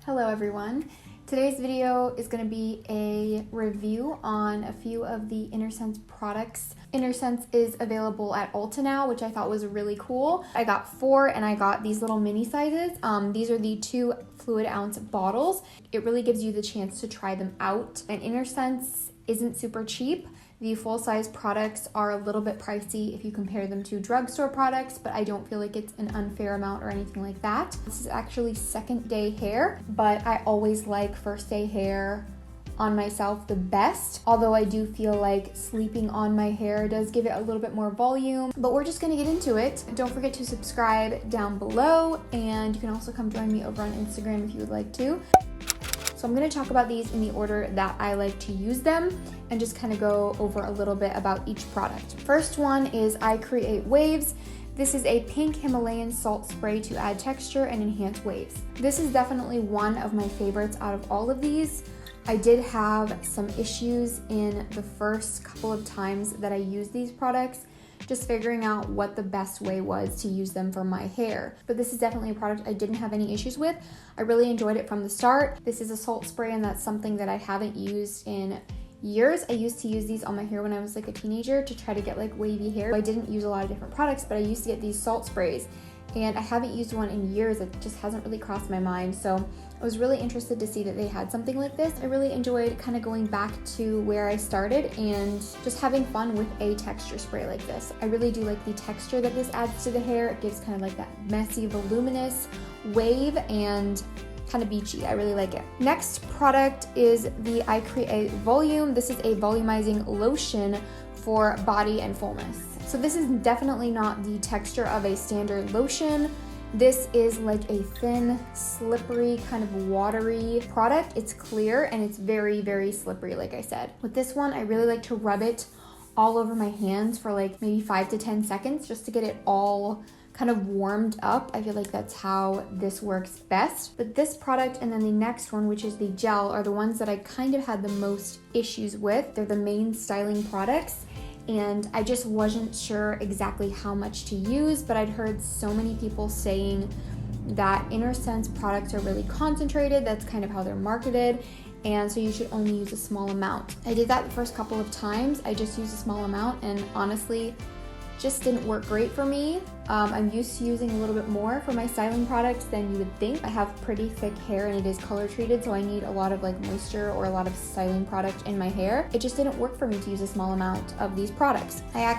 Hello everyone. Today's video is going to be a review on a few of the INNERSENSE products. INNERSENSE is available at Ulta now, which I thought was really cool. I got 4 and I got these little mini sizes. These are the 2 fluid ounce bottles. It really gives you the chance to try them out. And INNERSENSE isn't super cheap. The full-size products are a little bit pricey if you compare them to drugstore products, but I don't feel like it's an unfair amount or anything like that. This is actually second day hair, but I always like first day hair on myself the best, although I do feel like sleeping on my hair does give it a little bit more volume, but we're just gonna get into it. Don't forget to subscribe down below, and you can also come join me over on Instagram if you would like to. So I'm going to talk about these in the order that I like to use them and just kind of go over a little bit about each product. First one is I Create Waves. This is a pink Himalayan salt spray to add texture and enhance waves. This is definitely one of my favorites out of all of these. I did have some issues in the first couple of times that I used these products, just figuring out what the best way was to use them for my hair. But this is definitely a product I didn't have any issues with. I really enjoyed it from the start. This is a salt spray, and that's something that I haven't used in years. I used to use these on my hair when I was like a teenager to try to get like wavy hair. I didn't use a lot of different products, but I used to get these salt sprays, and I haven't used one in years. It just hasn't really crossed my mind. So I was really interested to see that they had something like this. I really enjoyed kind of going back to where I started and just having fun with a texture spray like this. I really do like the texture that this adds to the hair. It gives kind of like that messy, voluminous wave and kind of beachy. I really like it. Next product is the I Create Volume. This is a volumizing lotion for body and fullness. So this is definitely not the texture of a standard lotion. This is like a thin, slippery, kind of watery product. It's clear and it's very, very slippery, like I said. With this one, I really like to rub it all over my hands for like maybe 5 to 10 seconds just to get it all kind of warmed up. I feel like that's how this works best. But this product and then the next one, which is the gel, are the ones that I kind of had the most issues with. They're the main styling products, and I just wasn't sure exactly how much to use, but I'd heard so many people saying that INNERSENSE products are really concentrated. That's kind of how they're marketed, and so you should only use a small amount. I did that the first couple of times. I just used a small amount, and honestly, just didn't work great for me. I'm used to using a little bit more for my styling products than you would think. I have pretty thick hair and it is color treated, so I need a lot of like moisture or a lot of styling product in my hair. It just didn't work for me to use a small amount of these products. I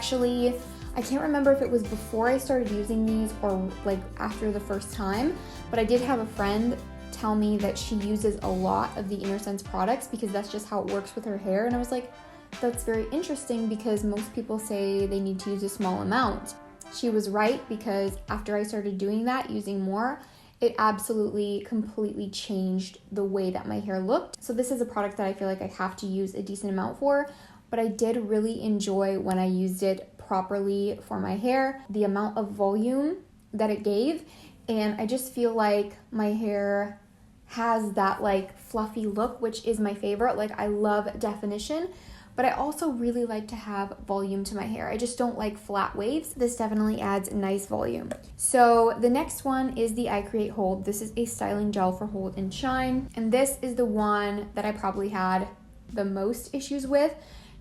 can't remember if it was before I started using these or like after the first time, but I did have a friend tell me that she uses a lot of the INNERSENSE products because that's just how it works with her hair, and I was like, that's very interesting because most people say they need to use a small amount. She was right, because after I started doing that, using more, it absolutely completely changed the way that my hair looked. So this is a product that I feel like I have to use a decent amount for, but I did really enjoy when I used it properly for my hair, the amount of volume that it gave, and I just feel like my hair has that like fluffy look, which is my favorite. Like, I love definition, but I also really like to have volume to my hair. I just don't like flat waves. This definitely adds nice volume. So the next one is the I Create Hold. This is a styling gel for hold and shine. And this is the one that I probably had the most issues with,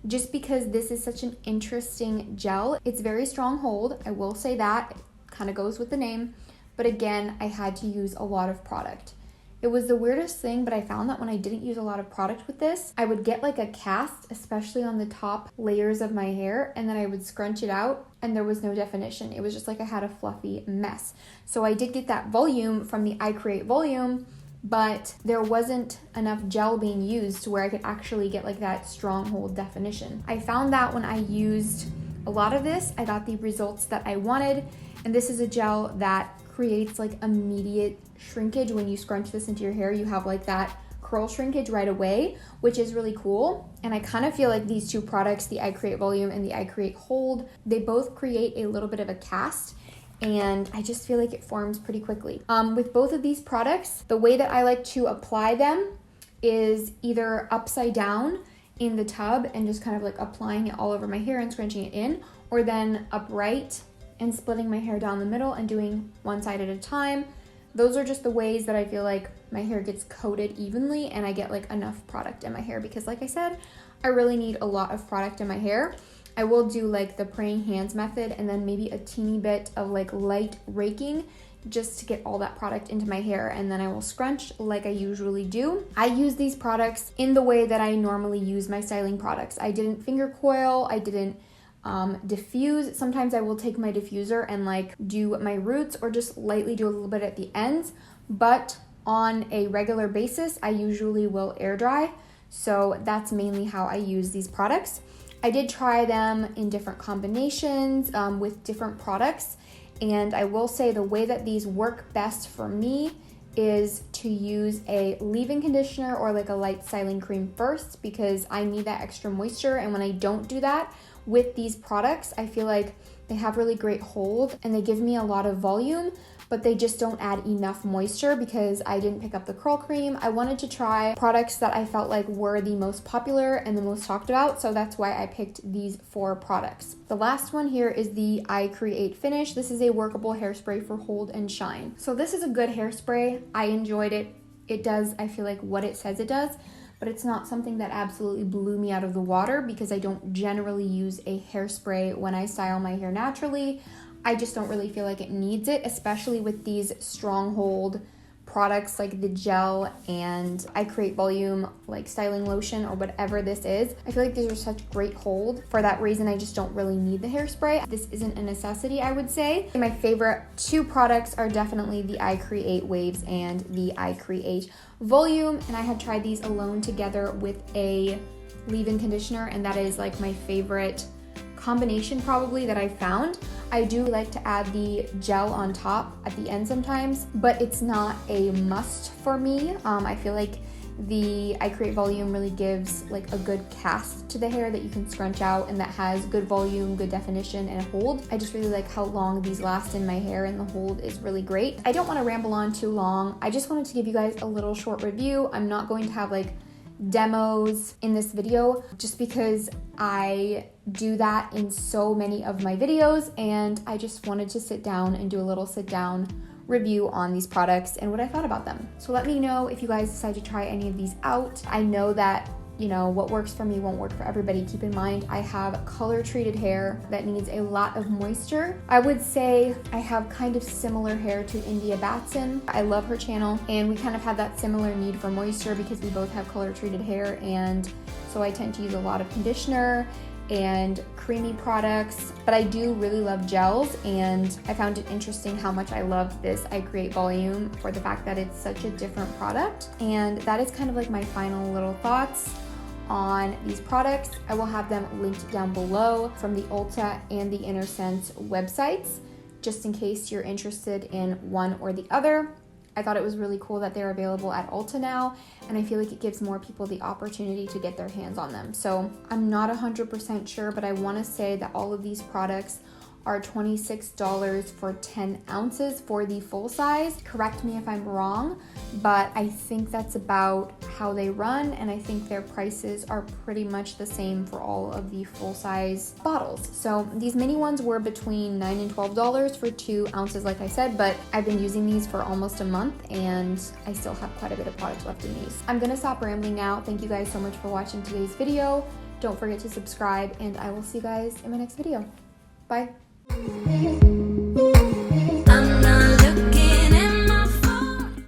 just because this is such an interesting gel. It's very strong hold, I will say that. It kind of goes with the name. But again, I had to use a lot of product. It was the weirdest thing, but I found that when I didn't use a lot of product with this, I would get like a cast, especially on the top layers of my hair, and then I would scrunch it out and there was no definition. It was just like I had a fluffy mess. So I did get that volume from the I Create Volume, but there wasn't enough gel being used to where I could actually get like that strong hold definition. I found that when I used a lot of this, I got the results that I wanted, and this is a gel that creates like immediate shrinkage. When you scrunch this into your hair, you have like that curl shrinkage right away, which is really cool. And I kind of feel like these two products, the I Create Volume and the I Create Hold, they both create a little bit of a cast, and I just feel like it forms pretty quickly. With both of these products, the way that I like to apply them is either upside down in the tub and just kind of like applying it all over my hair and scrunching it in, or then upright and splitting my hair down the middle and doing one side at a time, those are just the ways that I feel like my hair gets coated evenly and I get like enough product in my hair, because like I said, I really need a lot of product in my hair. I will do like the praying hands method and then maybe a teeny bit of like light raking just to get all that product into my hair, and then I will scrunch like I usually do. I use these products in the way that I normally use my styling products. I didn't finger coil, I didn't diffuse. Sometimes I will take my diffuser and like do my roots or just lightly do a little bit at the ends, but on a regular basis, I usually will air dry. So that's mainly how I use these products. I did try them in different combinations with different products, and I will say the way that these work best for me is to use a leave-in conditioner or like a light styling cream first, because I need that extra moisture, and when I don't do that with these products, I feel like they have really great hold and they give me a lot of volume, but they just don't add enough moisture because I didn't pick up the curl cream. I wanted to try products that I felt like were the most popular and the most talked about, so that's why I picked these 4 products. The last one here is the I Create Finish. This is a workable hairspray for hold and shine. So this is a good hairspray. I enjoyed it. It does, I feel like, what it says it does, but it's not something that absolutely blew me out of the water because I don't generally use a hairspray when I style my hair naturally. I just don't really feel like it needs it, especially with these stronghold products like the gel and I Create Volume like styling lotion or whatever this is. I feel like these are such great hold. For that reason, I just don't really need the hairspray. This isn't a necessity, I would say. My favorite 2 products are definitely the I Create Waves and the I Create Volume, and I had tried these alone together with a leave-in conditioner, and that is like my favorite combination probably that I found. I do like to add the gel on top at the end sometimes, but it's not a must for me. I feel like the I Create Volume really gives like a good cast to the hair that you can scrunch out and that has good volume, good definition, and hold. I just really like how long these last in my hair, and the hold is really great. I don't want to ramble on too long. I just wanted to give you guys a little short review. I'm not going to have like demos in this video just because I do that in so many of my videos, and I just wanted to sit down and do a little sit down review on these products and what I thought about them. So let me know if you guys decide to try any of these out. I know that, you know, what works for me won't work for everybody. Keep in mind, I have color treated hair that needs a lot of moisture. I would say I have kind of similar hair to India Batson. I love her channel, and we kind of have that similar need for moisture because we both have color treated hair, and so I tend to use a lot of conditioner and creamy products, but I do really love gels, and I found it interesting how much I love this I Create Volume for the fact that it's such a different product. And that is kind of like my final little thoughts on these products. I will have them linked down below from the Ulta and the INNERSENSE websites, just in case you're interested in one or the other. I thought it was really cool that they're available at Ulta now, and I feel like it gives more people the opportunity to get their hands on them. So I'm not 100% sure, but I want to say that all of these products are $26 for 10 ounces for the full size. Correct me if I'm wrong, but I think that's about how they run, and I think their prices are pretty much the same for all of the full size bottles. So these mini ones were between $9 and $12 for 2 ounces, like I said, but I've been using these for almost a month and I still have quite a bit of product left in these. I'm gonna stop rambling now. Thank you guys so much for watching today's video. Don't forget to subscribe, and I will see you guys in my next video. Bye.